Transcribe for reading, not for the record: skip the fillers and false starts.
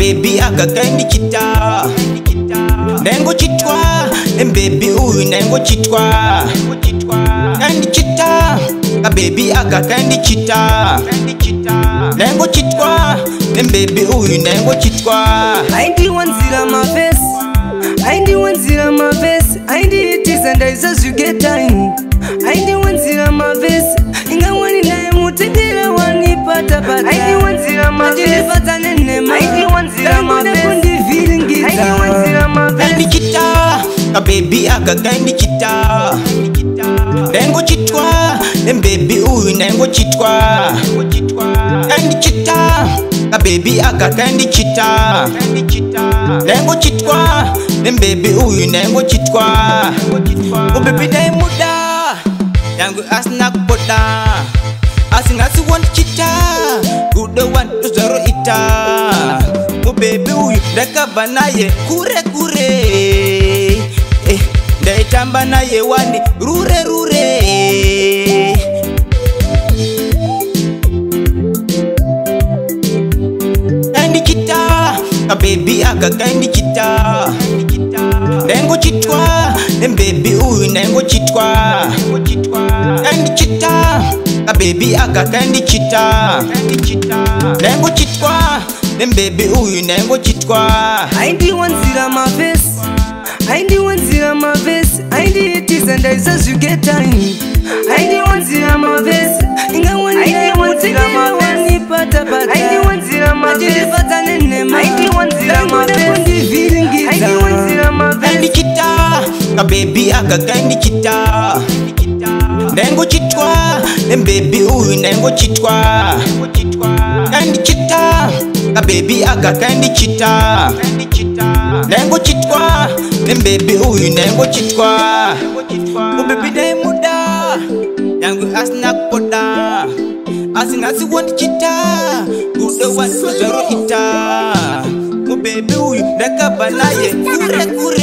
Baby aga kandi kita Nengo chitwa baby uyu nengo chitwa Kandi kita baby aga kandi kita Nengo chitwa baby uyu nengo chitwa I do one zero my face I do one zero my face I do it is and I just you get time I do one zero my face Inga wani na mutegera wani pata pata I do one zero my face I do one zero my face I do one zero my face Kandi kita baby aga kandi kita Nengo chitwa baby uyu nengo chitwa Kandi kita baby aga kandi kita Nengo chitwa baby uyu nengo chitwa Oh baby dai muda yangu asna kupoda Asingasi want chita Kudo want to zero ita Oh baby uyu dakaba naye kure kure Daitamba naye wani rure rure Kandi kita baby aga kandi kita Nengo chitwa baby uyu nengo chitwa Kandi kita baby aga kandi kita Nengo chitwa baby uyu nengo chitwa I do one zero my face I do one zero my face I do it is and I just you get time I do one zero my face Inga wani na mutegera wani pata pata I do one zero my face I do one zero my face I do one zero my face Kandi kita baby aga kandi kita Nengo chitwa baby uyu nengo chitwa Kandi kita baby aga kandi kita Nengo chitwa baby uyu nengo chitwa Oh baby dai muda yangu asna kupoda Asingasi want chita Kudo want to zero ita Oh baby uyu dakaba naye kure kure